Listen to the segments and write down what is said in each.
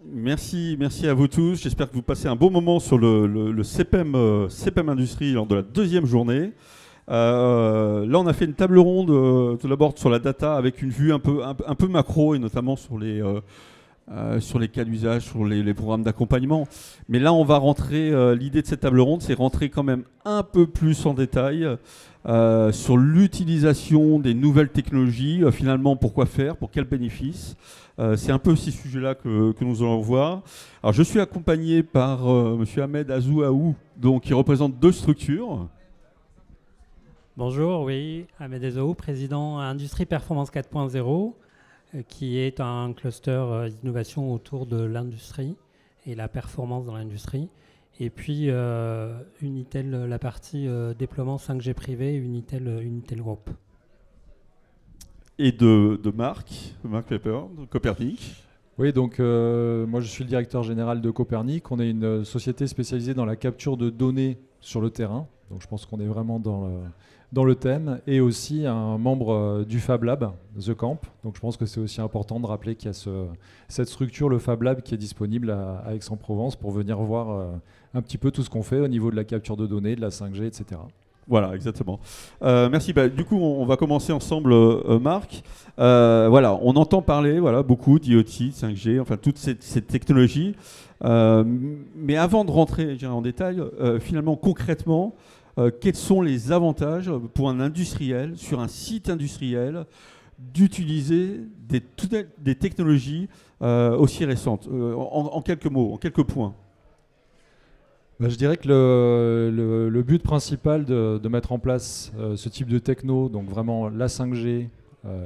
Merci à vous tous. J'espère que vous passez un bon moment sur le CPM Industrie lors de la deuxième journée. Là, on a fait une table ronde tout d'abord sur la data avec une vue un peu macro et notamment sur les cas d'usage, sur les programmes d'accompagnement. Mais là, on va rentrer, l'idée de cette table ronde, c'est rentrer quand même un peu plus en détail sur l'utilisation des nouvelles technologies. Finalement, pourquoi faire, pour quels bénéfices. C'est un peu ces sujets-là que nous allons voir. Alors, je suis accompagné par M. Ahmed Azouaou, donc, qui représente deux structures. Bonjour, oui, Ahmed Ezoou, président Industrie Performance 4.0, qui est un cluster d'innovation autour de l'industrie et la performance dans l'industrie. Et puis Unitel, la partie déploiement 5G privé, Unitel Group. Et de Marc Pepper, de Copernic. Oui, donc moi je suis le directeur général de Copernic. On est une société spécialisée dans la capture de données sur le terrain. Donc je pense qu'on est vraiment dans le thème. Et aussi un membre du Fab Lab, The Camp. Donc je pense que c'est aussi important de rappeler qu'il y a cette structure, le Fab Lab, qui est disponible à Aix-en-Provence pour venir voir un petit peu tout ce qu'on fait au niveau de la capture de données, de la 5G, etc. Voilà, exactement. Merci. Du coup, on va commencer ensemble, Marc. Voilà, on entend parler beaucoup d'IoT, 5G, enfin toutes ces technologies. Mais avant de rentrer en détail, finalement, concrètement, quels sont les avantages pour un industriel, sur un site industriel, d'utiliser des technologies aussi récentes en quelques mots, en quelques points. Je dirais que le but principal de mettre en place ce type de techno, donc vraiment la 5G,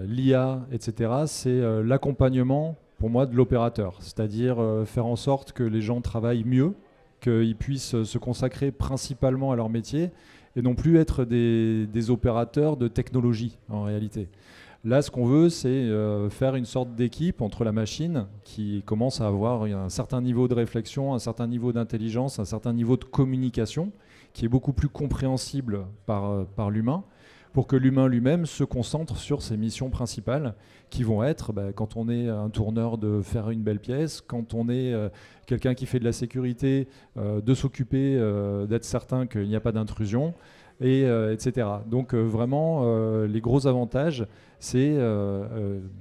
l'IA, etc., c'est l'accompagnement, pour moi, de l'opérateur. C'est-à-dire faire en sorte que les gens travaillent mieux, qu'ils puissent se consacrer principalement à leur métier et non plus être des opérateurs de technologie, en réalité. Là, ce qu'on veut, c'est faire une sorte d'équipe entre la machine qui commence à avoir un certain niveau de réflexion, un certain niveau d'intelligence, un certain niveau de communication qui est beaucoup plus compréhensible par l'humain, pour que l'humain lui-même se concentre sur ses missions principales qui vont être, quand on est un tourneur, de faire une belle pièce, quand on est quelqu'un qui fait de la sécurité, de s'occuper, d'être certain qu'il n'y a pas d'intrusion, etc. Donc vraiment, les gros avantages, c'est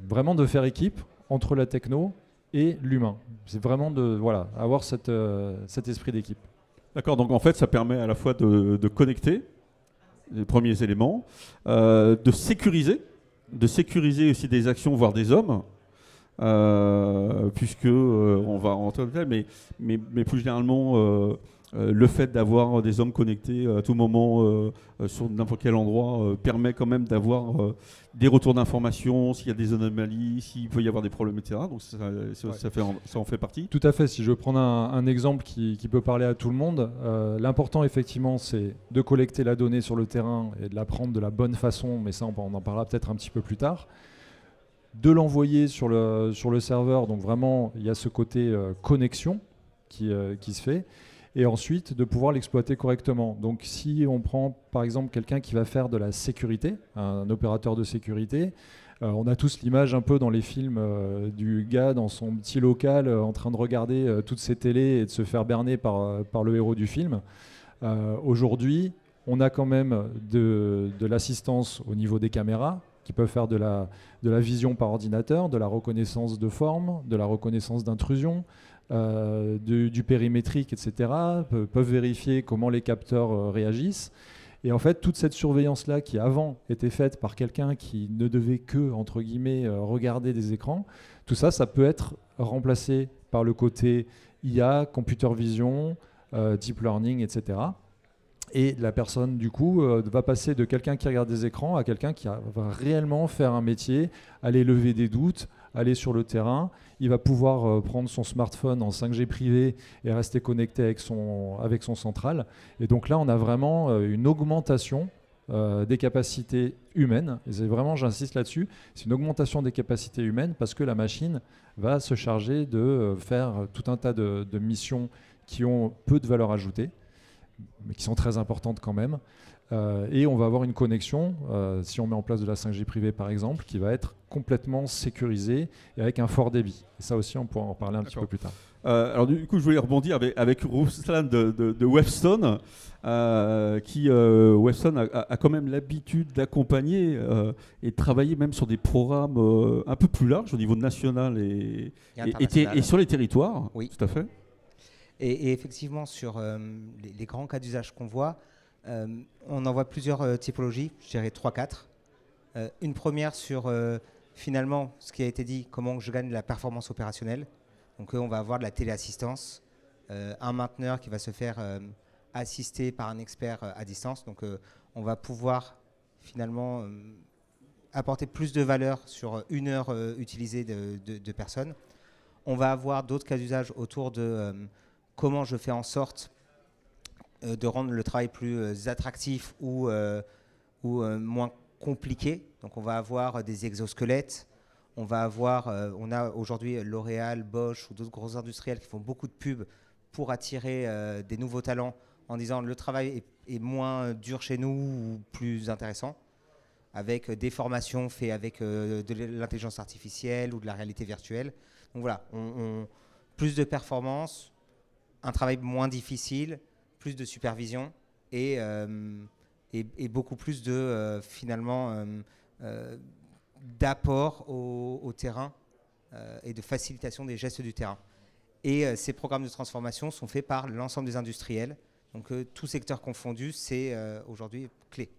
vraiment de faire équipe entre la techno et l'humain. C'est vraiment avoir cet esprit d'équipe. D'accord, donc en fait, ça permet à la fois de connecter les premiers éléments, de sécuriser aussi des actions, voire des hommes, puisque on va rentrer dans le détail, mais plus généralement, le fait d'avoir des hommes connectés à tout moment sur n'importe quel endroit permet quand même d'avoir des retours d'informations, s'il y a des anomalies, s'il peut y avoir des problèmes, etc. Donc ça en fait partie. Tout à fait. Si je veux prendre un exemple qui peut parler à tout le monde, l'important effectivement c'est de collecter la donnée sur le terrain et de la prendre de la bonne façon, mais ça on en parlera peut-être un petit peu plus tard. De l'envoyer sur le serveur, donc vraiment il y a ce côté connexion qui se fait. Et ensuite de pouvoir l'exploiter correctement. Donc si on prend par exemple quelqu'un qui va faire de la sécurité, un opérateur de sécurité, on a tous l'image un peu dans les films du gars dans son petit local en train de regarder toutes ses télés et de se faire berner par le héros du film. Aujourd'hui, on a quand même de l'assistance au niveau des caméras qui peuvent faire de la vision par ordinateur, de la reconnaissance de forme, de la reconnaissance d'intrusion, du périmétrique, etc., peuvent vérifier comment les capteurs réagissent. Et en fait, toute cette surveillance-là qui avant était faite par quelqu'un qui ne devait que, entre guillemets, regarder des écrans, tout ça, ça peut être remplacé par le côté IA, computer vision, deep learning, etc. Et la personne, du coup, va passer de quelqu'un qui regarde des écrans à quelqu'un qui va réellement faire un métier, aller lever des doutes, aller sur le terrain. Il va pouvoir prendre son smartphone en 5G privé et rester connecté avec son central. Et donc là, on a vraiment une augmentation des capacités humaines. Et c'est vraiment, j'insiste là-dessus, c'est une augmentation des capacités humaines parce que la machine va se charger de faire tout un tas de missions qui ont peu de valeur ajoutée, mais qui sont très importantes quand même. Et on va avoir une connexion, si on met en place de la 5G privée par exemple, qui va être complètement sécurisée et avec un fort débit. Et ça aussi, on pourra en parler un petit peu plus tard. Alors du coup, je voulais rebondir avec Ruslan de Wavestone, Wavestone a quand même l'habitude d'accompagner et de travailler même sur des programmes un peu plus larges au niveau national et sur les territoires. Oui. Tout à fait. Et effectivement, sur les grands cas d'usage qu'on voit, on en voit plusieurs typologies, je dirais 3-4. Une première sur finalement ce qui a été dit, comment je gagne de la performance opérationnelle. Donc on va avoir de la téléassistance, un mainteneur qui va se faire assister par un expert à distance. Donc on va pouvoir finalement apporter plus de valeur sur une heure utilisée de personnes. On va avoir d'autres cas d'usage autour de comment je fais en sorte de rendre le travail plus attractif ou moins compliqué. Donc on va avoir des exosquelettes. On a aujourd'hui L'Oréal, Bosch ou d'autres gros industriels qui font beaucoup de pubs pour attirer des nouveaux talents en disant le travail est moins dur chez nous ou plus intéressant, avec des formations faites avec de l'intelligence artificielle ou de la réalité virtuelle. Donc voilà, plus de performance, un travail moins difficile, plus de supervision et beaucoup plus de finalement d'apport au terrain et de facilitation des gestes du terrain. Et ces programmes de transformation sont faits par l'ensemble des industriels. Donc tout secteur confondu, c'est aujourd'hui clé.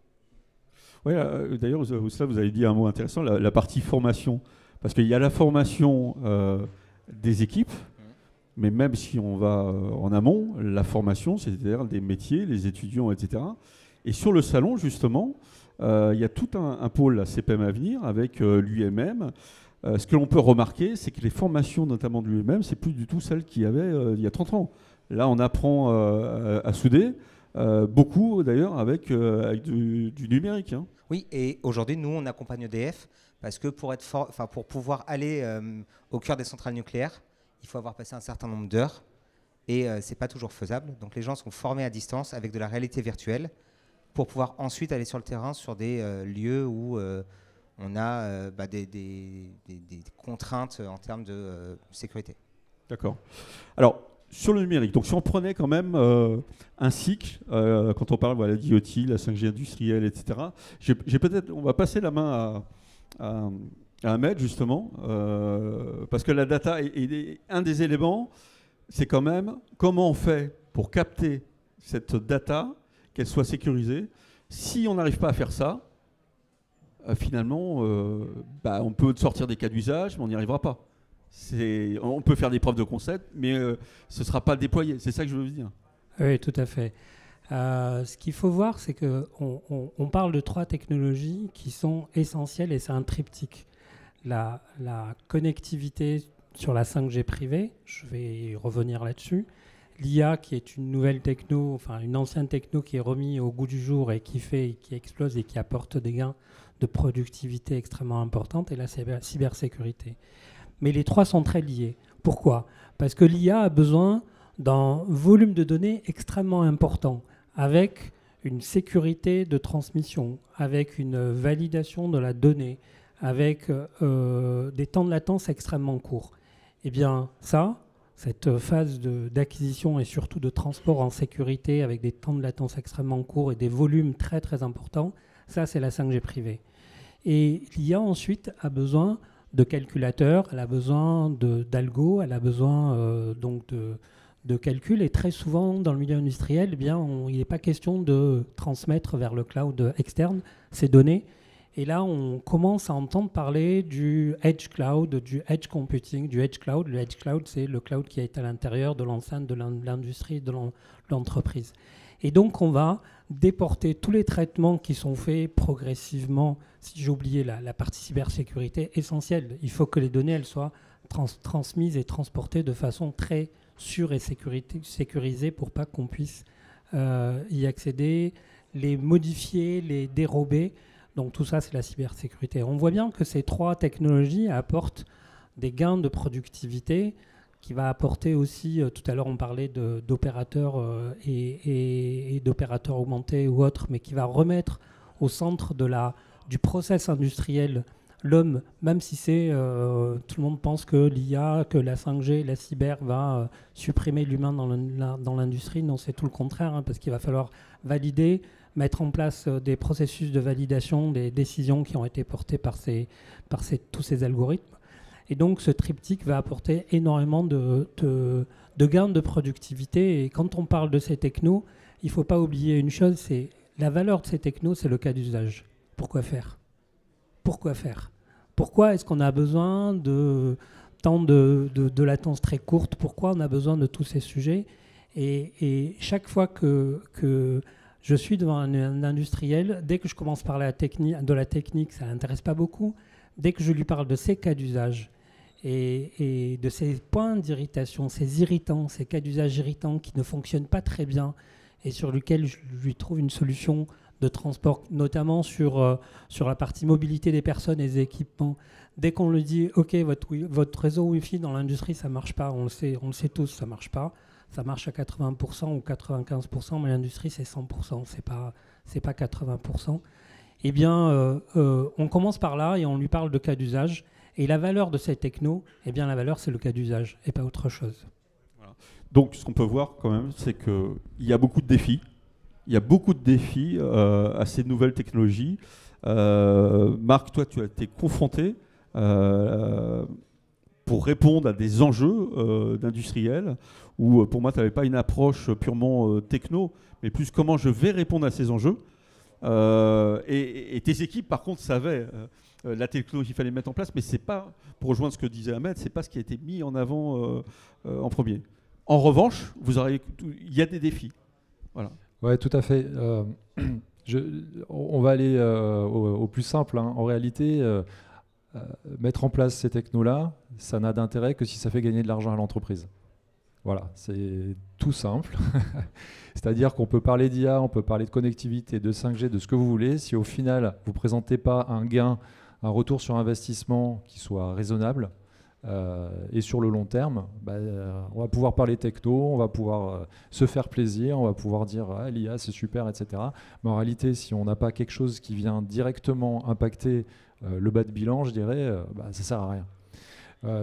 Oui, d'ailleurs, vous avez dit un mot intéressant, la partie formation. Parce qu'il y a la formation des équipes, mais même si on va en amont, la formation, c'est-à-dire des métiers, les étudiants, etc. Et sur le salon, justement, il y a tout un pôle à CPM à venir avec l'UMM. Ce que l'on peut remarquer, c'est que les formations, notamment de l'UMM, c'est plus du tout celles qu'il y avait il y a 30 ans. Là, on apprend à souder, beaucoup d'ailleurs avec du numérique. Hein. Oui, et aujourd'hui, nous, on accompagne EDF parce que pour pouvoir aller au cœur des centrales nucléaires, il faut avoir passé un certain nombre d'heures et ce n'est pas toujours faisable. Donc les gens sont formés à distance avec de la réalité virtuelle pour pouvoir ensuite aller sur le terrain sur des lieux où on a des contraintes en termes de sécurité. D'accord. Alors, sur le numérique, donc si on prenait quand même un cycle, quand on parle d'IoT, la 5G industrielle, etc., on va passer la main à Ahmed, justement, parce que la data est un des éléments, c'est quand même comment on fait pour capter cette data, qu'elle soit sécurisée. Si on n'arrive pas à faire ça, finalement, on peut sortir des cas d'usage, mais on n'y arrivera pas. On peut faire des preuves de concept, mais ce ne sera pas déployé. C'est ça que je veux dire. Oui, tout à fait. Ce qu'il faut voir, c'est qu'on parle de 3 technologies qui sont essentielles et c'est un triptyque. La connectivité sur la 5G privée, je vais y revenir là-dessus. L'IA qui est une nouvelle techno, enfin une ancienne techno qui est remise au goût du jour et qui explose et qui apporte des gains de productivité extrêmement importantes, et la cybersécurité. Mais les 3 sont très liés. Pourquoi ? Parce que l'IA a besoin d'un volume de données extrêmement important, avec une sécurité de transmission, avec une validation de la donnée, avec des temps de latence extrêmement courts. Eh bien, cette phase d'acquisition et surtout de transport en sécurité avec des temps de latence extrêmement courts et des volumes très très importants, ça c'est la 5G privée. Et l'IA ensuite a besoin de calculateurs, elle a besoin d'algo, elle a besoin donc de calcul, et très souvent dans le milieu industriel, eh bien, il n'est pas question de transmettre vers le cloud externe ces données. Et là, on commence à entendre parler du edge cloud, du edge computing, du edge cloud. Le edge cloud, c'est le cloud qui est à l'intérieur de l'enceinte de l'industrie, de l'entreprise. Et donc, on va déporter tous les traitements qui sont faits progressivement. Si j'ai oublié la partie cybersécurité essentielle, il faut que les données elles soient transmises et transportées de façon très sûre et sécurisée pour pas qu'on puisse y accéder, les modifier, les dérober. Donc tout ça, c'est la cybersécurité. On voit bien que ces 3 technologies apportent des gains de productivité qui va apporter aussi, tout à l'heure on parlait d'opérateurs et d'opérateurs augmentés ou autres, mais qui va remettre au centre du process industriel l'homme, même si tout le monde pense que l'IA, que la 5G, la cyber va supprimer l'humain dans l'industrie. Non, c'est tout le contraire, parce qu'il va falloir valider, mettre en place des processus de validation, des décisions qui ont été portées par tous ces algorithmes. Et donc, ce triptyque va apporter énormément de gains de productivité. Et quand on parle de ces technos, il ne faut pas oublier une chose, c'est la valeur de ces technos, c'est le cas d'usage. Pourquoi faire ? Pourquoi est-ce qu'on a besoin de latence très courte ? Pourquoi on a besoin de tous ces sujets ? Et chaque fois que je suis devant un industriel, dès que je commence par de la technique, ça ne l'intéresse pas beaucoup. Dès que je lui parle de ces cas d'usage et de ces points d'irritation, ces irritants, ces cas d'usage irritants qui ne fonctionnent pas très bien et sur lesquels je lui trouve une solution de transport, notamment sur la partie mobilité des personnes et des équipements. Dès qu'on lui dit « Ok, votre réseau Wi-Fi dans l'industrie, ça ne marche pas », on le sait tous, ça ne marche pas. Ça marche à 80% ou 95%, mais l'industrie, c'est 100%, c'est pas 80%. Eh bien, on commence par là et on lui parle de cas d'usage. Et la valeur de ces technos, eh bien, la valeur, c'est le cas d'usage et pas autre chose. Voilà. Donc, ce qu'on peut voir quand même, c'est qu'il y a beaucoup de défis. Il y a beaucoup de défis à ces nouvelles technologies. Marc, toi, tu as été confronté pour répondre à des enjeux d'industriels où, pour moi, tu n'avais pas une approche purement techno, mais plus comment je vais répondre à ces enjeux. Et tes équipes, par contre, savaient la technologie qu'il fallait mettre en place, mais c'est pas, pour rejoindre ce que disait Ahmed, c'est pas ce qui a été mis en avant en premier. En revanche, il y a des défis. Voilà. Ouais, tout à fait. On va aller au plus simple. En réalité, mettre en place ces technos-là, ça n'a d'intérêt que si ça fait gagner de l'argent à l'entreprise. Voilà, c'est tout simple. C'est-à-dire qu'on peut parler d'IA, on peut parler de connectivité, de 5G, de ce que vous voulez. Si au final, vous ne présentez pas un gain, un retour sur investissement qui soit raisonnable et sur le long terme, on va pouvoir parler techno, on va pouvoir se faire plaisir, on va pouvoir dire ah, l'IA c'est super, etc. Mais en réalité, si on n'a pas quelque chose qui vient directement impacter le bas de bilan, je dirais, ça ne sert à rien.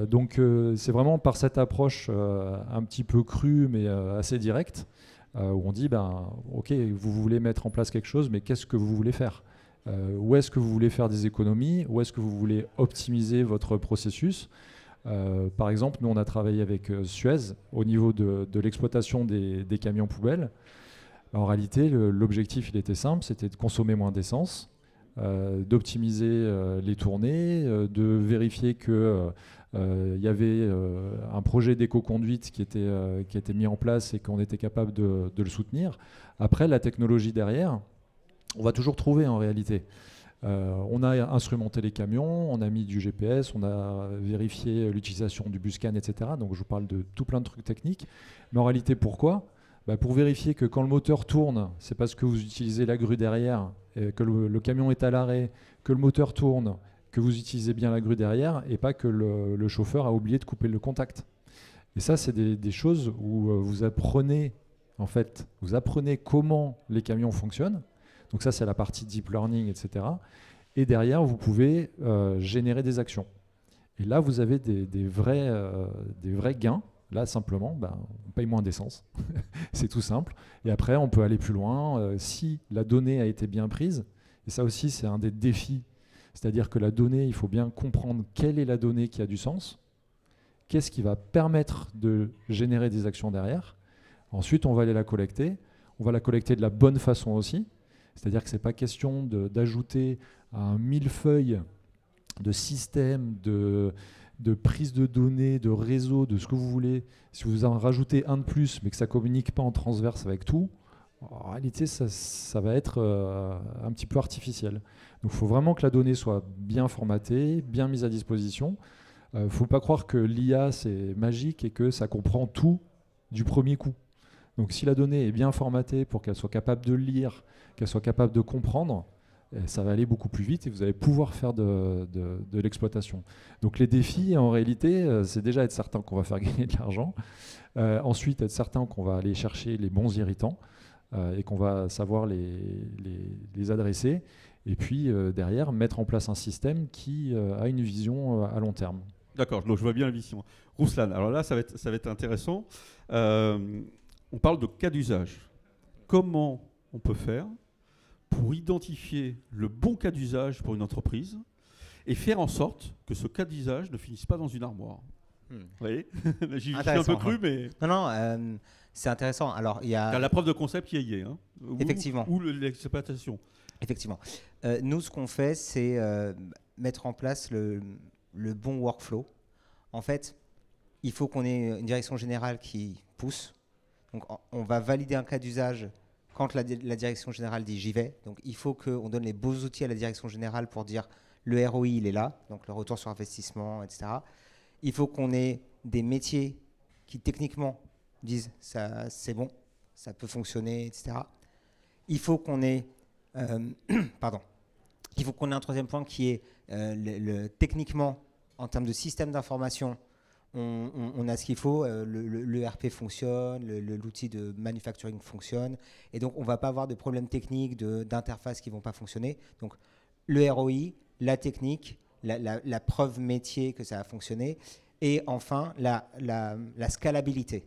Donc c'est vraiment par cette approche un petit peu crue mais assez directe où on dit ok, vous voulez mettre en place quelque chose, mais qu'est-ce que vous voulez faire ? Où est-ce que vous voulez faire des économies ? Où est-ce que vous voulez optimiser votre processus ? Par exemple, nous on a travaillé avec Suez au niveau de l'exploitation des camions poubelles. En réalité, l'objectif il était simple, c'était de consommer moins d'essence, d'optimiser les tournées, de vérifier que y avait un projet d'éco-conduite qui était mis en place et qu'on était capable de le soutenir. Après, la technologie derrière, on va toujours trouver en réalité. On a instrumenté les camions, on a mis du GPS, on a vérifié l'utilisation du buscan, etc. Donc je vous parle de tout plein de trucs techniques. Mais en réalité, pourquoi ? Pour vérifier que quand le moteur tourne, c'est parce que vous utilisez la grue derrière, que le camion est à l'arrêt, que le moteur tourne, que vous utilisez bien la grue derrière et pas que le chauffeur a oublié de couper le contact. Et ça, c'est des choses où vous apprenez comment les camions fonctionnent. Donc ça, c'est la partie deep learning, etc. Et derrière, vous pouvez générer des actions. Et là, vous avez des vrais gains. Là, simplement, on paye moins d'essence. C'est tout simple. Et après, on peut aller plus loin. Si la donnée a été bien prise, et ça aussi, c'est un des défis. C'est-à-dire que la donnée, il faut bien comprendre quelle est la donnée qui a du sens, qu'est-ce qui va permettre de générer des actions derrière. Ensuite, on va aller la collecter. On va la collecter de la bonne façon aussi. C'est-à-dire que ce n'est pas question d'ajouter un millefeuille de systèmes, de prise de données, de réseau, de ce que vous voulez. Si vous en rajoutez un de plus, mais que ça ne communique pas en transverse avec tout, en réalité, ça va être un petit peu artificiel. Donc il faut vraiment que la donnée soit bien formatée, bien mise à disposition. Il ne faut pas croire que l'IA, c'est magique et que ça comprend tout du premier coup. Donc si la donnée est bien formatée pour qu'elle soit capable de lire, qu'elle soit capable de comprendre, ça va aller beaucoup plus vite et vous allez pouvoir faire de l'exploitation. Donc les défis, en réalité, c'est déjà être certain qu'on va faire gagner de l'argent, ensuite être certain qu'on va aller chercher les bons irritants et qu'on va savoir les adresser, et puis derrière mettre en place un système qui a une vision à long terme. D'accord, donc je vois bien la vision. Rouslan, alors là, ça va être intéressant. On parle de cas d'usage. Comment on peut faire pour identifier le bon cas d'usage pour une entreprise et faire en sorte que ce cas d'usage ne finisse pas dans une armoire? Vous voyez, j'y suis un peu cru, mais... Non, c'est intéressant. Alors, il y a... la preuve de concept qui y est, hein, Effectivement. Ou l'exploitation. Effectivement. Nous, ce qu'on fait, c'est mettre en place le bon workflow. En fait, il faut qu'on ait une direction générale qui pousse. Donc, on va valider un cas d'usage quand la direction générale dit j'y vais. Donc, il faut qu'on donne les beaux outils à la direction générale pour dire le ROI, il est là, donc le retour sur investissement, etc. Il faut qu'on ait des métiers qui, techniquement, disent ça, c'est bon, ça peut fonctionner, etc. Il faut qu'on ait... Il faut qu'on ait un troisième point qui est techniquement, en termes de système d'information, on a ce qu'il faut, le RP fonctionne, l'outil de manufacturing fonctionne, et donc on ne va pas avoir de problèmes techniques, d'interfaces qui ne vont pas fonctionner. Donc le ROI, la technique, la preuve métier que ça a fonctionné, et enfin la scalabilité.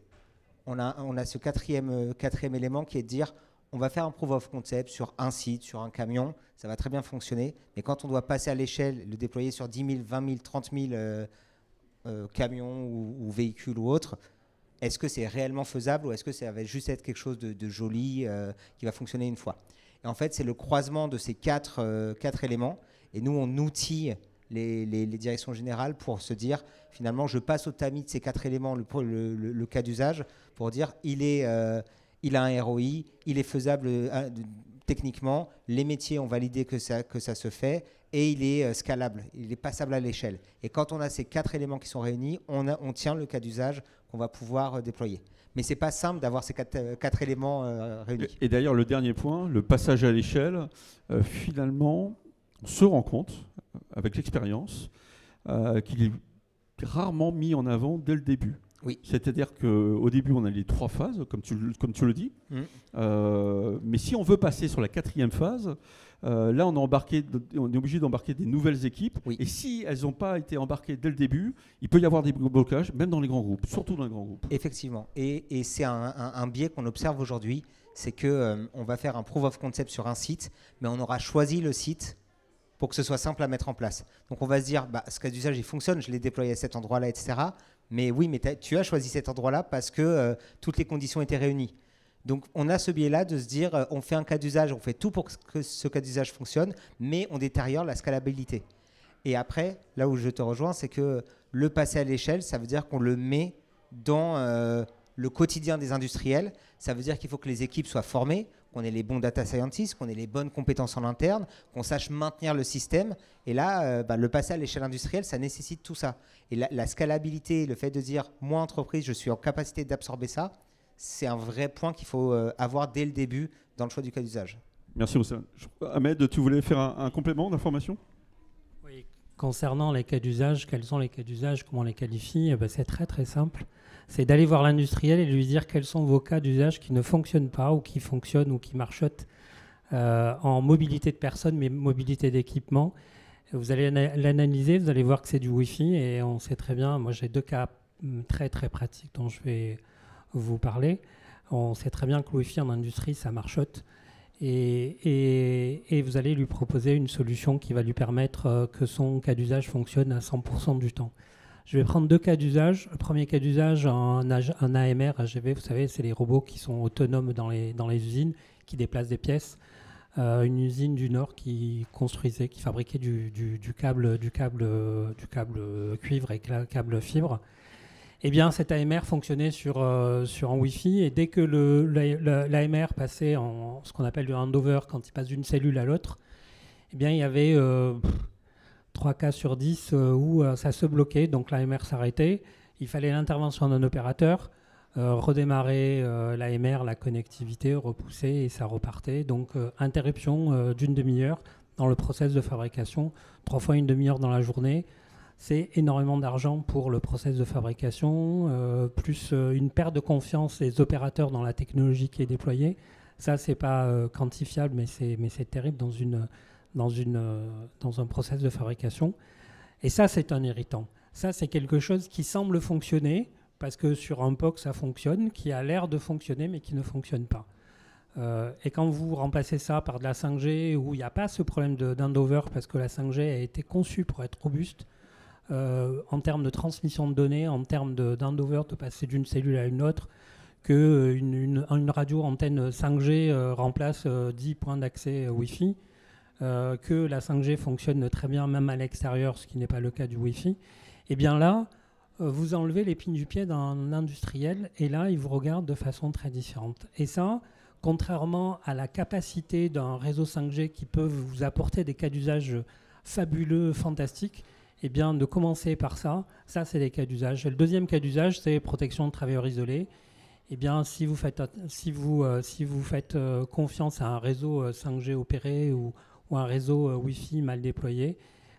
On a ce quatrième élément qui est de dire on va faire un proof of concept sur un site, sur un camion, ça va très bien fonctionner, mais quand on doit passer à l'échelle, le déployer sur 10 000, 20 000, 30 000 camions ou véhicules ou autres, est-ce que c'est réellement faisable ou est-ce que ça va juste être quelque chose de joli qui va fonctionner une fois? Et en fait, c'est le croisement de ces quatre éléments, et nous, on outille les directions générales pour se dire, finalement, je passe au tamis de ces quatre éléments, le cas d'usage, pour dire, il a un ROI, il est faisable techniquement, les métiers ont validé que ça se fait, et il est scalable, il est passable à l'échelle. Et quand on a ces quatre éléments qui sont réunis, on tient le cas d'usage qu'on va pouvoir déployer. Mais ce n'est pas simple d'avoir ces quatre éléments réunis. Et d'ailleurs, le dernier point, le passage à l'échelle, finalement, on se rend compte, avec l'expérience, qu'il est rarement mis en avant dès le début. Oui. C'est-à-dire qu'au début, on a les 3 phases, comme tu le dis. Mais si on veut passer sur la 4e phase, là, on est obligé d'embarquer des nouvelles équipes. Oui. Et si elles n'ont pas été embarquées dès le début, il peut y avoir des blocages, même dans les grands groupes, surtout dans les grands groupes. Effectivement. Et c'est un biais qu'on observe aujourd'hui, c'est qu'on va faire un proof of concept sur un site, mais on aura choisi le site pour que ce soit simple à mettre en place. Donc on va se dire, ce cas d'usage, il fonctionne, je l'ai déployé à cet endroit-là, etc. Mais oui, mais tu as choisi cet endroit-là parce que toutes les conditions étaient réunies. Donc on a ce biais-là de se dire, on fait un cas d'usage, on fait tout pour que ce cas d'usage fonctionne, mais on détériore la scalabilité. Et après, là où je te rejoins, c'est que le passer à l'échelle, ça veut dire qu'on le met dans le quotidien des industriels. Ça veut dire qu'il faut que les équipes soient formées, qu'on ait les bons data scientists, qu'on ait les bonnes compétences en interne, qu'on sache maintenir le système. Et là, le passer à l'échelle industrielle, ça nécessite tout ça. Et la scalabilité, le fait de dire, moi, entreprise, je suis en capacité d'absorber ça, c'est un vrai point qu'il faut avoir dès le début dans le choix du cas d'usage. Merci, Rouslan. Ahmed, tu voulais faire un complément d'information? Oui. Concernant les cas d'usage, quels sont les cas d'usage, comment on les qualifie? C'est très très simple. C'est d'aller voir l'industriel et lui dire quels sont vos cas d'usage qui ne fonctionnent pas ou qui fonctionnent ou qui marchotent en mobilité de personnes, mais mobilité d'équipement. Vous allez l'analyser, vous allez voir que c'est du Wi-Fi et on sait très bien, moi j'ai 2 cas très très pratiques dont je vais vous parler. On sait très bien que le Wi-Fi en industrie, ça marchote. Et vous allez lui proposer une solution qui va lui permettre que son cas d'usage fonctionne à 100% du temps. Je vais prendre 2 cas d'usage. Le premier cas d'usage, un AMR, AGV, vous savez, c'est les robots qui sont autonomes dans les usines, qui déplacent des pièces. Une usine du Nord qui fabriquait du câble cuivre et câble fibre. Eh bien, cet AMR fonctionnait sur un Wi-Fi et dès que l'AMR passait en ce qu'on appelle le handover, quand il passe d'une cellule à l'autre, eh bien, il y avait 3 cas sur 10 où ça se bloquait, donc l'AMR s'arrêtait. Il fallait l'intervention d'un opérateur, redémarrer l'AMR, la connectivité, repousser et ça repartait. Donc, interruption d'une demi-heure dans le process de fabrication, 3 fois une demi-heure dans la journée. C'est énormément d'argent pour le process de fabrication, plus une perte de confiance des opérateurs dans la technologie qui est déployée. Ça, c'est pas quantifiable, mais c'est terrible dans un process de fabrication. Et ça, c'est un irritant. Ça, c'est quelque chose qui semble fonctionner, parce que sur un POC, ça fonctionne, qui a l'air de fonctionner, mais qui ne fonctionne pas. Et quand vous remplacez ça par de la 5G, où il n'y a pas ce problème d'handover, parce que la 5G a été conçue pour être robuste, en termes de transmission de données, en termes d'handover, de passer d'une cellule à une autre, qu'une radio antenne 5G remplace 10 points d'accès Wi-Fi, que la 5G fonctionne très bien même à l'extérieur, ce qui n'est pas le cas du Wi-Fi, et bien là, vous enlevez l'épine du pied d'un industriel, et là, il vous regarde de façon très différente. Et ça, contrairement à la capacité d'un réseau 5G qui peut vous apporter des cas d'usage fabuleux, fantastiques, eh bien, de commencer par ça, c'est des cas d'usage. Et le deuxième cas d'usage, c'est protection de travailleurs isolés. Eh bien, si vous faites confiance à un réseau 5G opéré ou un réseau Wi-Fi mal déployé,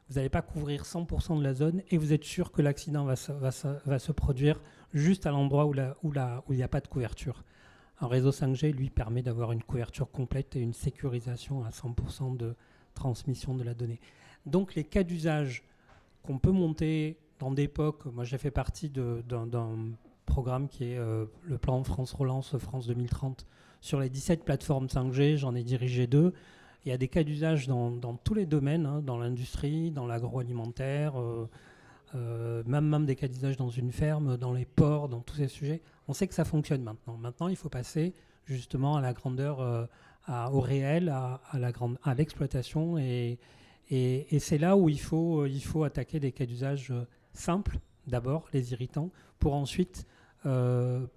vous n'allez pas couvrir 100% de la zone et vous êtes sûr que l'accident va se produire juste à l'endroit où il n'y a pas de couverture. Un réseau 5G, lui, permet d'avoir une couverture complète et une sécurisation à 100% de transmission de la donnée. Donc, les cas d'usage qu'on peut monter dans des POC, moi j'ai fait partie d'un programme qui est le plan France Relance France 2030 sur les 17 plateformes 5G, j'en ai dirigé 2. Il y a des cas d'usage dans tous les domaines, hein, dans l'industrie, dans l'agroalimentaire, même des cas d'usage dans une ferme, dans les ports, dans tous ces sujets. On sait que ça fonctionne maintenant. Maintenant, il faut passer justement à la grandeur, au réel, à l'exploitation et c'est là où il faut attaquer des cas d'usage simples, d'abord, les irritants, pour ensuite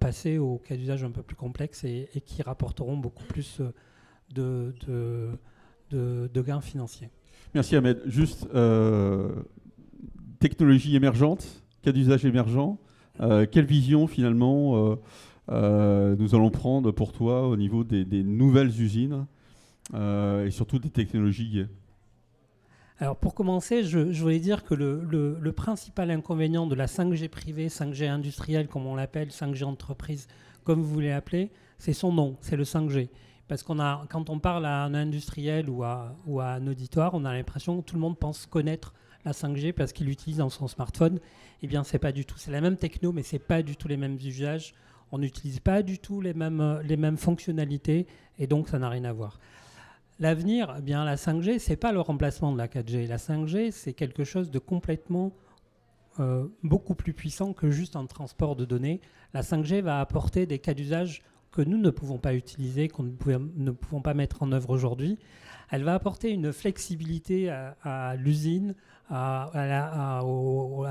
passer aux cas d'usage un peu plus complexes et qui rapporteront beaucoup plus de gains financiers. Merci Ahmed. Juste, technologie émergente, cas d'usage émergent, quelle vision finalement nous allons prendre pour toi au niveau des nouvelles usines et surtout des technologies? Alors pour commencer, je voulais dire que le principal inconvénient de la 5G privée, 5G industrielle comme on l'appelle, 5G entreprise, comme vous voulez l'appeler, c'est son nom, c'est le 5G. Parce quand on parle à un industriel ou à un auditoire, on a l'impression que tout le monde pense connaître la 5G parce qu'il l'utilise dans son smartphone. Eh bien, c'est pas du tout. C'est la même techno, mais c'est pas du tout les mêmes usages. On n'utilise pas du tout les mêmes fonctionnalités et donc ça n'a rien à voir. L'avenir, eh bien, la 5G, c'est pas le remplacement de la 4G. La 5G, c'est quelque chose de complètement beaucoup plus puissant que juste un transport de données. La 5G va apporter des cas d'usage que nous ne pouvons pas utiliser, qu'on ne pouvons pas mettre en œuvre aujourd'hui. Elle va apporter une flexibilité à l'usine, à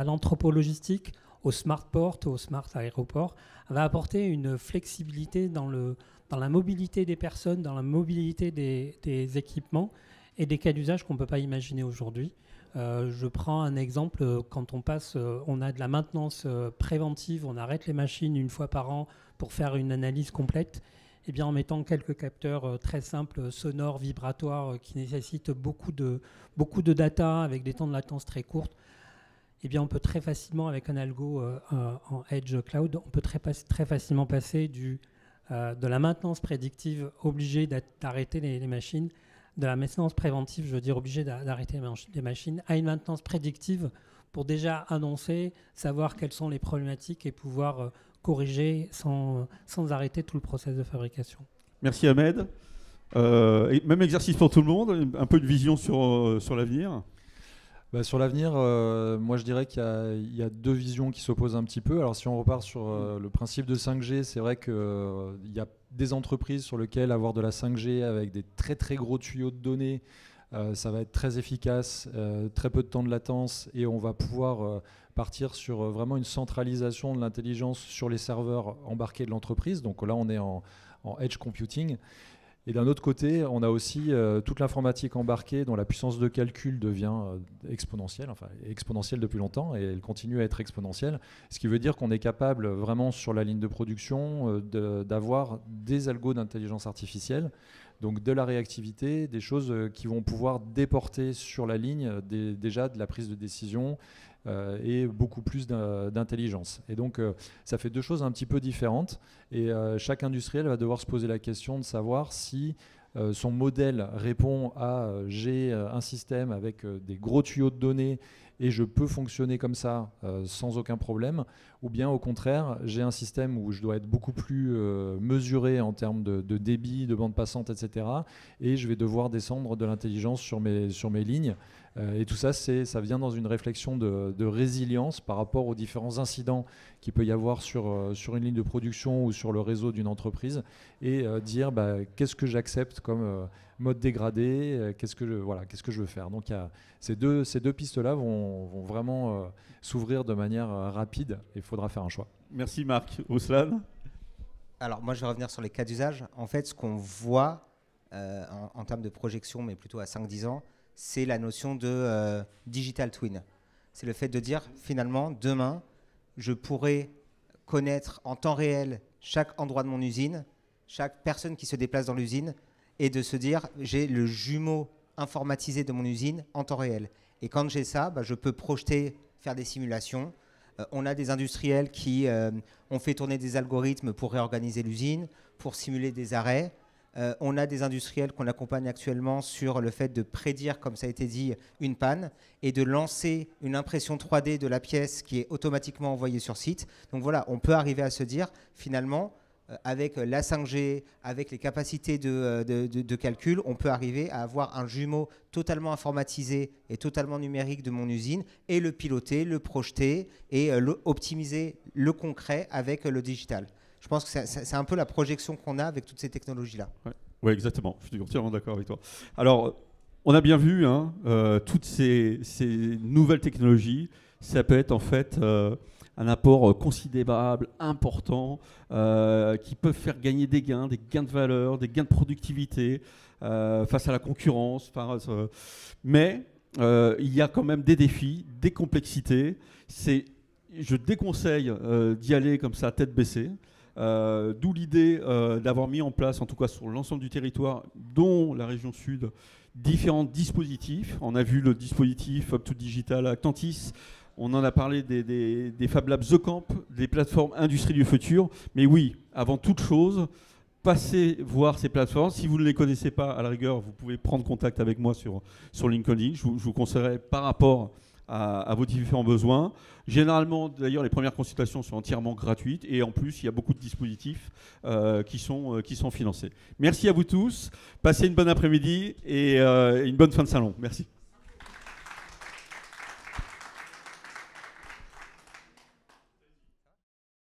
l'anthropologistique, au smart port, au smart aéroport. Elle va apporter une flexibilité dans la mobilité des personnes, dans la mobilité des équipements et des cas d'usage qu'on ne peut pas imaginer aujourd'hui. Je prends un exemple, quand on a de la maintenance préventive, on arrête les machines une fois par an pour faire une analyse complète, eh bien, en mettant quelques capteurs très simples, sonores, vibratoires, qui nécessitent beaucoup de data avec des temps de latence très courts, eh bien, on peut très facilement, avec un algo en Edge Cloud, on peut très facilement passer de la maintenance prédictive obligée d'arrêter les machines, de la maintenance préventive, je veux dire obligée d'arrêter les machines, à une maintenance prédictive pour déjà annoncer, savoir quelles sont les problématiques et pouvoir corriger sans arrêter tout le process de fabrication. Merci Ahmed. Et même exercice pour tout le monde, un peu de vision sur l'avenir. Sur l'avenir, moi je dirais qu'il y a deux visions qui s'opposent un petit peu. Alors si on repart sur le principe de 5G, c'est vrai qu'il y a des entreprises sur lesquelles avoir de la 5G avec des très très gros tuyaux de données, ça va être très efficace, très peu de temps de latence et on va pouvoir partir sur vraiment une centralisation de l'intelligence sur les serveurs embarqués de l'entreprise. Donc là on est en edge computing. Et d'un autre côté, on a aussi toute l'informatique embarquée dont la puissance de calcul devient exponentielle, enfin exponentielle depuis longtemps, et elle continue à être exponentielle, ce qui veut dire qu'on est capable vraiment sur la ligne de production d'avoir des algos d'intelligence artificielle, donc de la réactivité, des choses qui vont pouvoir déporter sur la ligne déjà de la prise de décision, et beaucoup plus d'intelligence. Et donc, ça fait deux choses un petit peu différentes. Et chaque industriel va devoir se poser la question de savoir si son modèle répond à j'ai un système avec des gros tuyaux de données et je peux fonctionner comme ça sans aucun problème, ou bien au contraire, j'ai un système où je dois être beaucoup plus mesuré en termes de débit, de bande passante, etc. Et je vais devoir descendre de l'intelligence sur mes lignes. Et tout ça, ça vient dans une réflexion de résilience par rapport aux différents incidents qu'il peut y avoir sur une ligne de production ou sur le réseau d'une entreprise, et dire qu'est-ce que j'accepte comme mode dégradé, qu'est-ce que je veux faire. Donc ces deux pistes-là vont vraiment s'ouvrir de manière rapide, et il faudra faire un choix. Merci Marc. Ruslan? Alors moi je vais revenir sur les cas d'usage. En fait, ce qu'on voit en termes de projection, mais plutôt à 5-10 ans, c'est la notion de digital twin. C'est le fait de dire, finalement, demain, je pourrais connaître en temps réel chaque endroit de mon usine, chaque personne qui se déplace dans l'usine, et de se dire, j'ai le jumeau informatisé de mon usine en temps réel. Et quand j'ai ça, je peux projeter, faire des simulations. On a des industriels qui ont fait tourner des algorithmes pour réorganiser l'usine, pour simuler des arrêts. On a des industriels qu'on accompagne actuellement sur le fait de prédire, comme ça a été dit, une panne et de lancer une impression 3D de la pièce qui est automatiquement envoyée sur site. Donc voilà, on peut arriver à se dire, finalement, avec la 5G, avec les capacités de calcul, on peut arriver à avoir un jumeau totalement informatisé et totalement numérique de mon usine et le piloter, le projeter et optimiser le concret avec le digital. Je pense que c'est un peu la projection qu'on a avec toutes ces technologies-là. Oui, exactement. Je suis entièrement d'accord avec toi. Alors, on a bien vu toutes ces nouvelles technologies. Ça peut être en fait un apport considérable, important, qui peuvent faire gagner des gains de valeur, des gains de productivité face à la concurrence. Mais il y a quand même des défis, des complexités. Je déconseille d'y aller comme ça, tête baissée. D'où l'idée d'avoir mis en place, en tout cas sur l'ensemble du territoire, dont la région sud, différents dispositifs. On a vu le dispositif Up to Digital Actantis, on en a parlé des Fab Labs The Camp, des plateformes industrie du futur. Mais oui, avant toute chose, passez voir ces plateformes. Si vous ne les connaissez pas, à la rigueur, vous pouvez prendre contact avec moi sur LinkedIn. Je vous conseillerais par rapport à vos différents besoins. Généralement, d'ailleurs, les premières consultations sont entièrement gratuites et en plus, il y a beaucoup de dispositifs qui sont financés. Merci à vous tous. Passez une bonne après-midi et une bonne fin de salon. Merci.